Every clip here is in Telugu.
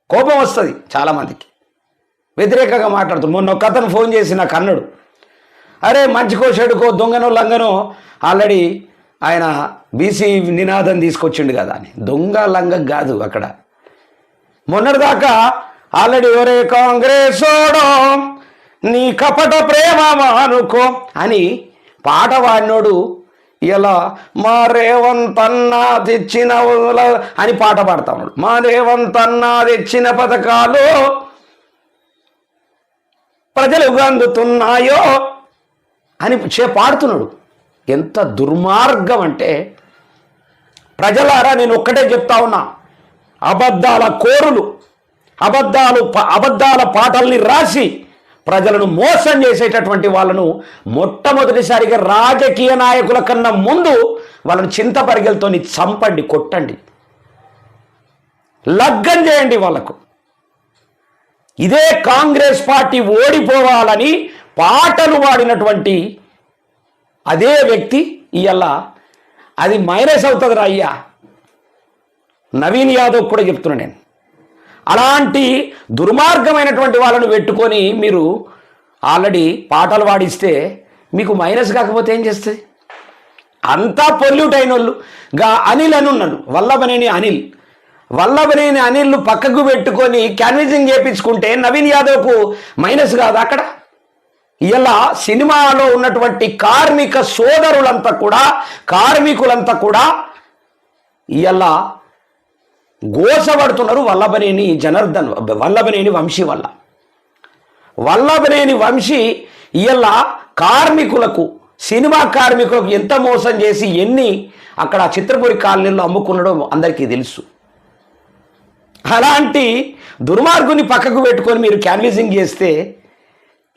కోపం వస్తుంది చాలామందికి, వ్యతిరేకంగా మాట్లాడుతుంది. మొన్న ఒక అతను ఫోన్ చేసి నాకు అన్నాడు, అరే మంచికో చెడుకో దొంగనో లంగనో ఆల్రెడీ ఆయన బీసీ నినాదం తీసుకొచ్చిండు కదా అని. దొంగ లంగ కాదు అక్కడ. మొన్నటిదాకా ఆల్రెడీ ఒరే కాంగ్రెసోడో నీ కపట ప్రేమ అనుకో అని పాట పాడినోడు ఇలా మా రేవంత్ అన్న తెచ్చిన అని పాట పాడుతా ఉన్నాడు. మా రేవంత్ అన్న తెచ్చిన పథకాలు ప్రజలకు అందుతున్నాయో అని పాడుతున్నాడు. ఎంత దుర్మార్గం అంటే, ప్రజలారా నేను ఒక్కటే చెప్తా ఉన్నా, అబద్ధాల కోరులు, అబద్ధాల పాటల్ని రాసి ప్రజలను మోసం చేసేటటువంటి వాళ్ళను మొట్టమొదటిసారిగా రాజకీయ నాయకుల కన్నా ముందు వాళ్ళను చింతపరిగెలతో చంపండి, కొట్టండి, లగ్గం చేయండి వాళ్ళకు. ఇదే కాంగ్రెస్ పార్టీ ఓడిపోవాలని పాటలు పాడినటువంటి అదే వ్యక్తి ఇవాళ అది మైనస్ అవుతుంది రా అయ్యా. నవీన్ యాదవ్ కూడా చెప్తున్నా నేను, అలాంటి దుర్మార్గమైనటువంటి వాళ్ళను పెట్టుకొని మీరు ఆల్రెడీ పాటలు పాడిస్తే మీకు మైనస్ కాకపోతే ఏం చేస్తుంది? అంతా పొల్యూట్ అయిన వాళ్ళు అనిల్ అని ఉన్నాడు, వల్లభనేని అనిల్ పక్కకు పెట్టుకొని క్యాన్విజింగ్ చేయించుకుంటే నవీన్ యాదవ్కు మైనస్ కాదు అక్కడ? ఇలా సినిమాలో ఉన్నటువంటి కార్మికులంతా కూడా ఇలా గోసపడుతున్నారు వల్లభనేని వంశీ వల్ల. వల్లభనేని వంశీ ఇలా సినిమా కార్మికులకు ఎంత మోసం చేసి ఎన్ని అక్కడ చిత్రపురి కాలనీలో అమ్ముకున్నాడో అందరికీ తెలుసు. అలాంటి దుర్మార్గుని పక్కకు పెట్టుకొని మీరు క్యాన్విజింగ్ చేస్తే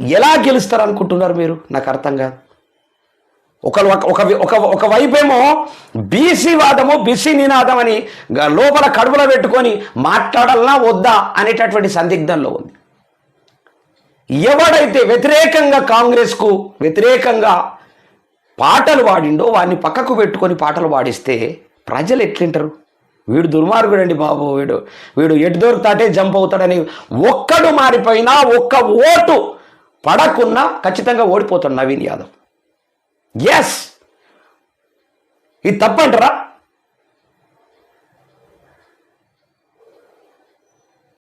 ఎలా గెలుస్తారు అనుకుంటున్నారు మీరు? నాకు అర్థం కాదు. ఒక వైపేమో బీసీ వాదము, బీసీ నినాదం అని లోపల కడుపులో పెట్టుకొని మాట్లాడాలన్నా వద్దా అనేటటువంటి సందిగ్ధంలో ఉంది. ఎవడైతే కాంగ్రెస్కు వ్యతిరేకంగా పాటలు పాడిండో వాడిని పక్కకు పెట్టుకొని పాటలు పాడిస్తే ప్రజలు ఎట్లింటారు? వీడు దుర్మార్గుడండి బాబు, వీడు ఎటు దొరుకుతాటే జంప్ అవుతాడని ఒక్కడు మారిపోయినా, ఒక్క ఓటు పడకున్నా ఖచ్చితంగా ఓడిపోతాడు నవీన్ యాదవ్. ఎస్, ఇది తప్పంటారా?